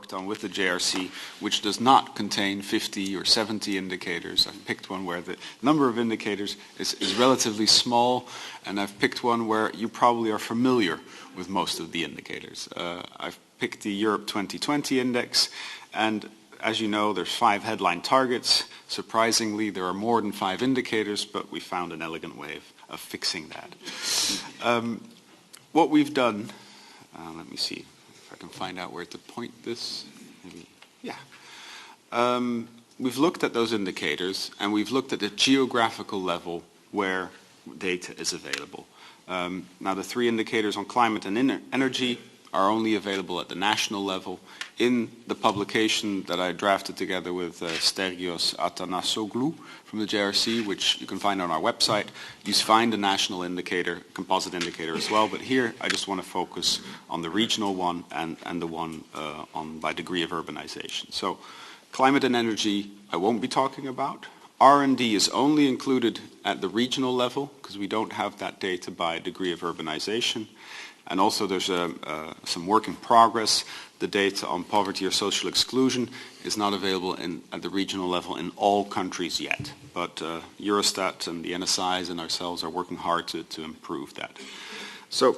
worked on with the JRC, which does not contain 50 or 70 indicators. I've picked one where the number of indicators is relatively small, and I've picked one where you probably are familiar with most of the indicators. I've picked the Europe 2020 index, and as you know, there's 5 headline targets. Surprisingly, there are more than 5 indicators, but we found an elegant way of fixing that. What we've done, let me see if I can find out where to point this. Maybe, yeah. We've looked at those indicators, and we've looked at the geographical level where data is available. Now, the 3 indicators on climate and energy are only available at the national level. In the publication that I drafted together with Stergios Atanasoglou from the JRC, which you can find on our website, you find the national indicator, composite indicator as well, but here I just want to focus on the regional one and the one on by degree of urbanization. So climate and energy I won't be talking about. R&D is only included at the regional level because we don't have that data by degree of urbanization. And also there's some work in progress. The data on poverty or social exclusion is not available at the regional level in all countries yet. But Eurostat and the NSIs and ourselves are working hard to improve that. So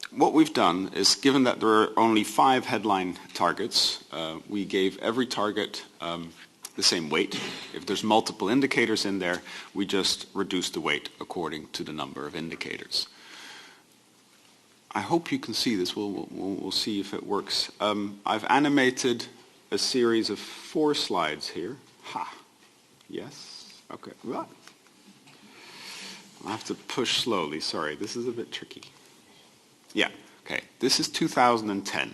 what we've done is, given that there are only 5 headline targets, we gave every target the same weight. If there's multiple indicators in there, we just reduce the weight according to the number of indicators. I hope you can see this. We'll see if it works. I've animated a series of 4 slides here. Ha. Yes. Okay. Well, I'll have to push slowly. Sorry, this is a bit tricky. Yeah. Okay. This is 2010.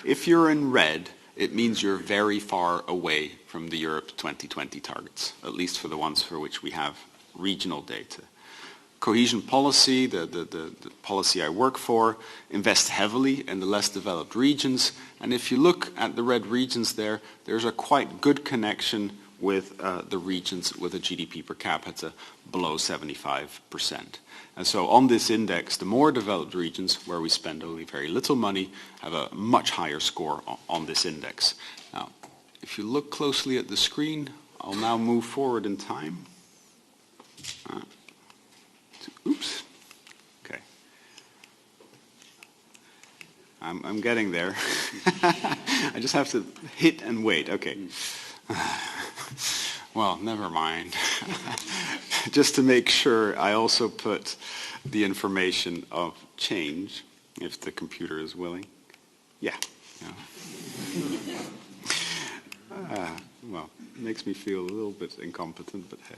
If you're in red, it means you're very far away from the Europe 2020 targets, at least for the ones for which we have regional data. Cohesion policy, the policy I work for, invests heavily in the less developed regions. And if you look at the red regions there, there's a quite good connection with the regions with a GDP per capita below 75%. And so on this index, the more developed regions, where we spend only very little money, have a much higher score on this index. Now, if you look closely at the screen, I'll now move forward in time. Oops. Okay. I'm getting there. I just have to hit and wait. Okay. Well, never mind. Just to make sure, I also put the information of change, if the computer is willing. Yeah. Well, it makes me feel a little bit incompetent, but hey.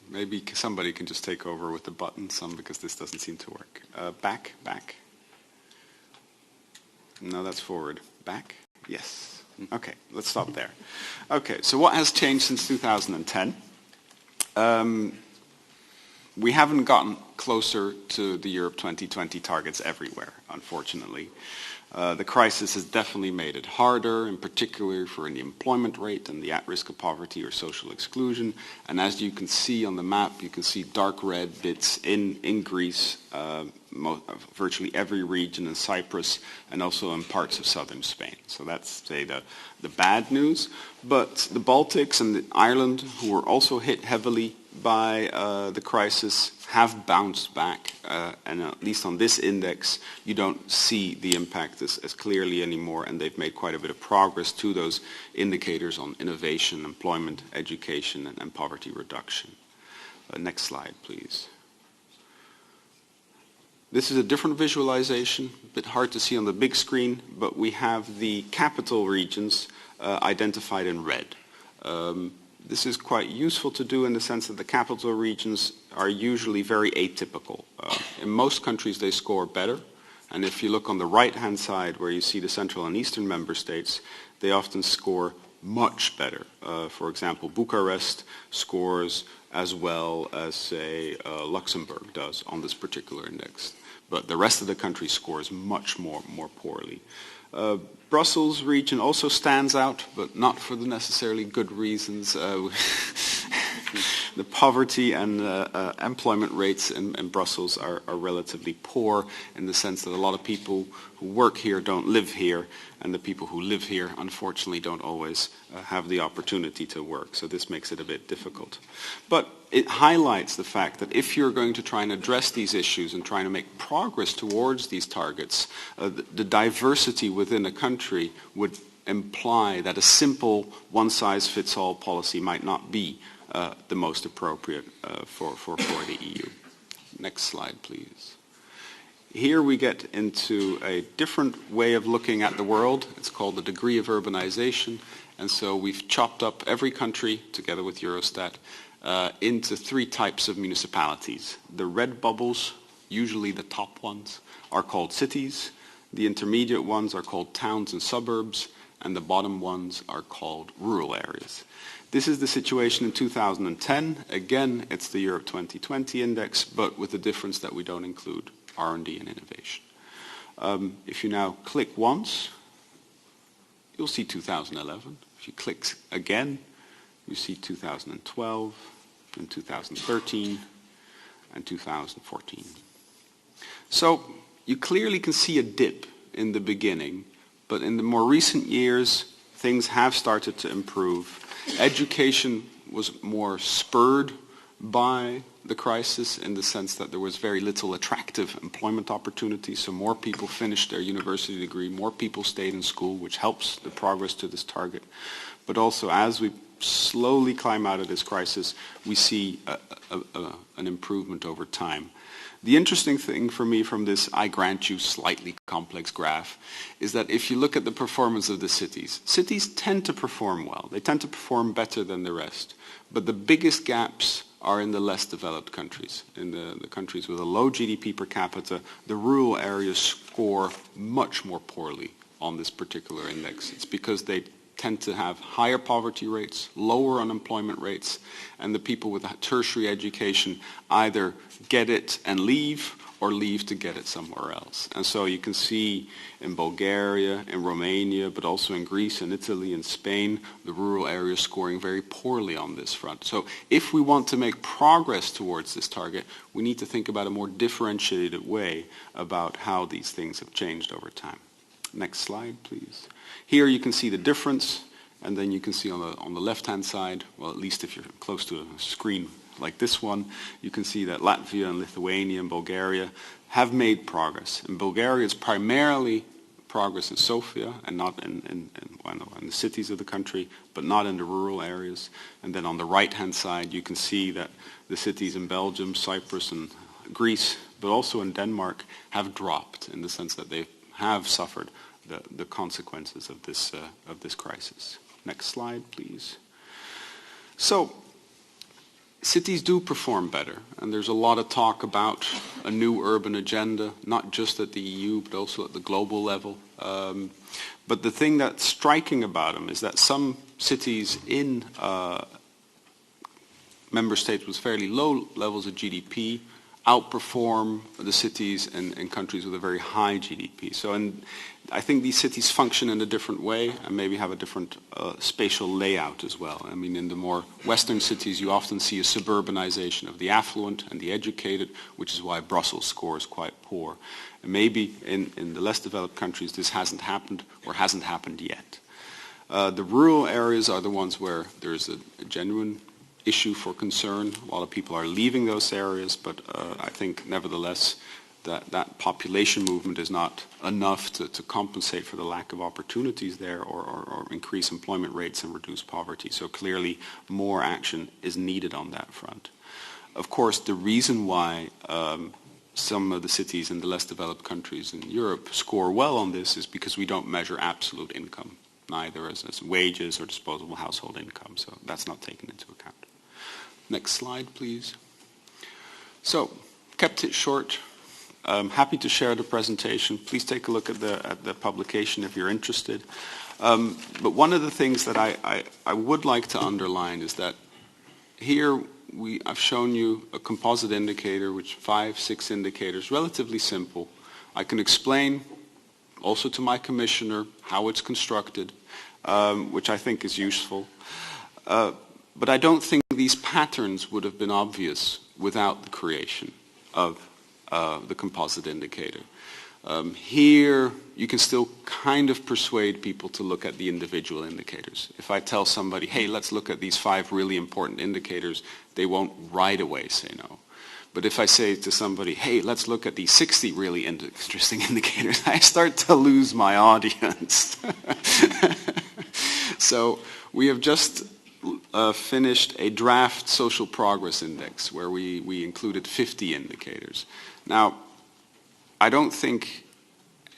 Maybe somebody can just take over with the button, because this doesn't seem to work. Back. No, that's forward. Back? Yes. Okay, let's stop there. Okay, so what has changed since 2010? We haven't gotten closer to the Europe 2020 targets everywhere, unfortunately. The crisis has definitely made it harder, in particular for the employment rate and the at-risk of poverty or social exclusion. And as you can see on the map, you can see dark red bits in Greece, virtually every region in Cyprus, and also in parts of southern Spain. So that's, say, the bad news. But the Baltics and Ireland, who were also hit heavily by the crisis, have bounced back, and at least on this index you don't see the impact as clearly anymore, and they've made quite a bit of progress to those indicators on innovation, employment, education, and poverty reduction. Next slide, please. This is a different visualization, a bit hard to see on the big screen, but we have the capital regions identified in red. This is quite useful to do in the sense that the capital regions are usually very atypical. In most countries they score better, and if you look on the right-hand side where you see the Central and Eastern member states, they often score much better. For example, Bucharest scores as well as, say, Luxembourg does on this particular index. But the rest of the country scores much more poorly. Brussels region also stands out, but not for the necessarily good reasons. The poverty and employment rates in Brussels are relatively poor, in the sense that a lot of people who work here don't live here, and the people who live here unfortunately don't always have the opportunity to work. So this makes it a bit difficult. But it highlights the fact that if you're going to try and address these issues and trying to make progress towards these targets, the diversity within a country would imply that a simple one-size-fits-all policy might not be the most appropriate for the EU. Next slide, please. Here we get into a different way of looking at the world. It's called the degree of urbanization. And so we've chopped up every country, together with Eurostat, into three types of municipalities. The red bubbles, usually the top ones, are called cities. The intermediate ones are called towns and suburbs. And the bottom ones are called rural areas. This is the situation in 2010. Again, it's the Europe 2020 index, but with the difference that we don't include R&D and innovation. If you now click once, you'll see 2011. If you click again, you see 2012, and 2013, and 2014. So you clearly can see a dip in the beginning, but in the more recent years, things have started to improve. Education was more spurred by the crisis, in the sense that there was very little attractive employment opportunities, so more people finished their university degree, more people stayed in school, which helps the progress to this target. But also, as we slowly climb out of this crisis, we see an improvement over time. The interesting thing for me from this, I grant you, slightly complex graph, is that if you look at the performance of the cities, cities tend to perform well. They tend to perform better than the rest. But the biggest gaps are in the less developed countries. In the countries with a low GDP per capita, the rural areas score much more poorly on this particular index. It's because they tend to have higher poverty rates, lower unemployment rates, and the people with a tertiary education either get it and leave or leave to get it somewhere else. And so you can see in Bulgaria, in Romania, but also in Greece and Italy and Spain, the rural areas scoring very poorly on this front. So if we want to make progress towards this target, we need to think about a more differentiated way about how these things have changed over time. Next slide, please. Here you can see the difference, and then you can see on the left-hand side, well, at least if you're close to a screen like this one, you can see that Latvia and Lithuania and Bulgaria have made progress. In Bulgaria, it's primarily progress in Sofia and not in the cities of the country, but not in the rural areas. And then on the right-hand side, you can see that the cities in Belgium, Cyprus, and Greece, but also in Denmark, have dropped in the sense that they have suffered the consequences of this crisis. Next slide, please. So, cities do perform better, and there's a lot of talk about a new urban agenda, not just at the EU, but also at the global level. But the thing that's striking about them is that some cities in member states with fairly low levels of GDP outperform the cities in countries with a very high GDP. So I think these cities function in a different way and maybe have a different spatial layout as well. I mean, in the more Western cities, you often see a suburbanization of the affluent and the educated, which is why Brussels scores quite poor. And maybe in the less developed countries, this hasn't happened or hasn't happened yet. The rural areas are the ones where there's a genuine issue for concern. A lot of people are leaving those areas, but I think nevertheless that population movement is not enough to compensate for the lack of opportunities there or increase employment rates and reduce poverty. So clearly more action is needed on that front. Of course, the reason why some of the cities in the less developed countries in Europe score well on this is because we don't measure absolute income, neither as wages or disposable household income, so that's not taken into account. Next slide, please. So, kept it short. I'm happy to share the presentation. Please take a look at the publication if you're interested. But one of the things that I would like to underline is that here I've shown you a composite indicator, which 5, 6 indicators, relatively simple. I can explain also to my commissioner how it's constructed, which I think is useful. But I don't think these patterns would have been obvious without the creation of the composite indicator. Here, you can still kind of persuade people to look at the individual indicators. If I tell somebody, hey, let's look at these 5 really important indicators, they won't right away say no. But if I say to somebody, hey, let's look at these 60 really interesting indicators, I start to lose my audience. So we have just finished a draft social progress index where we included 50 indicators. Now, I don't think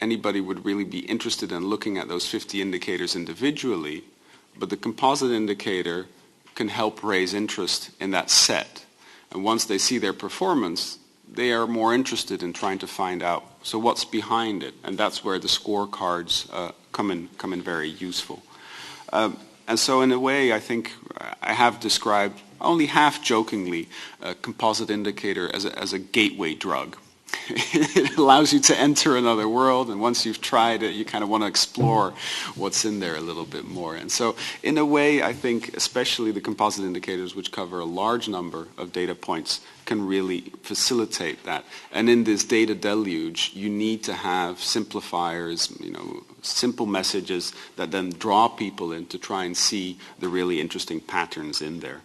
anybody would really be interested in looking at those 50 indicators individually, but the composite indicator can help raise interest in that set. And once they see their performance, they are more interested in trying to find out, so what's behind it? And that's where the scorecards come in very useful. And so in a way, I think I have described, only half-jokingly, a composite indicator as a gateway drug. It allows you to enter another world, and once you've tried it, you kind of want to explore what's in there a little bit more. And so, in a way, I think especially the composite indicators, which cover a large number of data points, can really facilitate that. And in this data deluge, you need to have simplifiers, simple messages that then draw people in to try and see the really interesting patterns in there.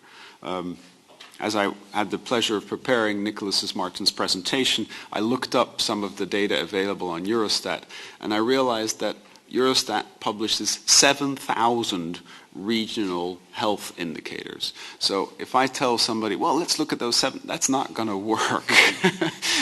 As I had the pleasure of preparing Nicholas Martin's presentation, I looked up some of the data available on Eurostat, and I realized that Eurostat publishes 7,000 regional health indicators. So if I tell somebody, well, let's look at those 7, that's not going to work.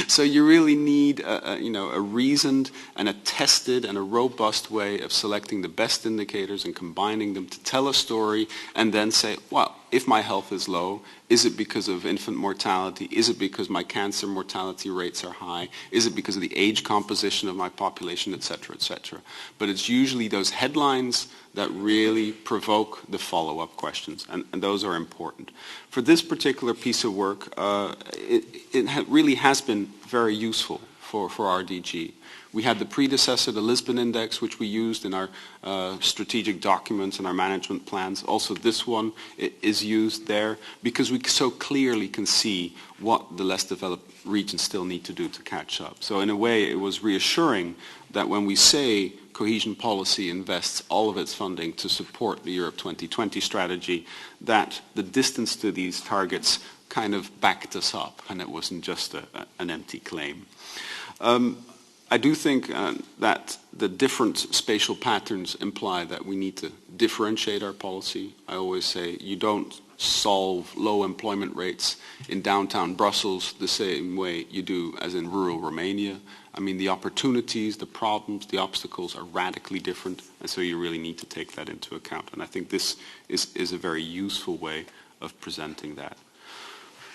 So you really need a reasoned and a tested and a robust way of selecting the best indicators and combining them to tell a story and then say, well, if my health is low, is it because of infant mortality? Is it because my cancer mortality rates are high? Is it because of the age composition of my population, et cetera, et cetera? But it's usually those headlines that really provoke the follow-up questions, and those are important. For this particular piece of work, it really has been very useful for RDG. We had the predecessor, the Lisbon Index, which we used in our strategic documents and our management plans. Also, this one is used there because we so clearly can see what the less developed regions still need to do to catch up. So in a way, it was reassuring that when we say cohesion policy invests all of its funding to support the Europe 2020 strategy, that the distance to these targets kind of backed us up, and it wasn't just an empty claim. I do think that the different spatial patterns imply that we need to differentiate our policy. I always say you don't solve low employment rates in downtown Brussels the same way you do as in rural Romania. I mean, the opportunities, the problems, the obstacles are radically different, and so you really need to take that into account. And I think this is a very useful way of presenting that.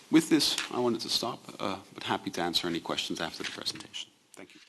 With this, I wanted to stop, but happy to answer any questions after the presentation. Thank you.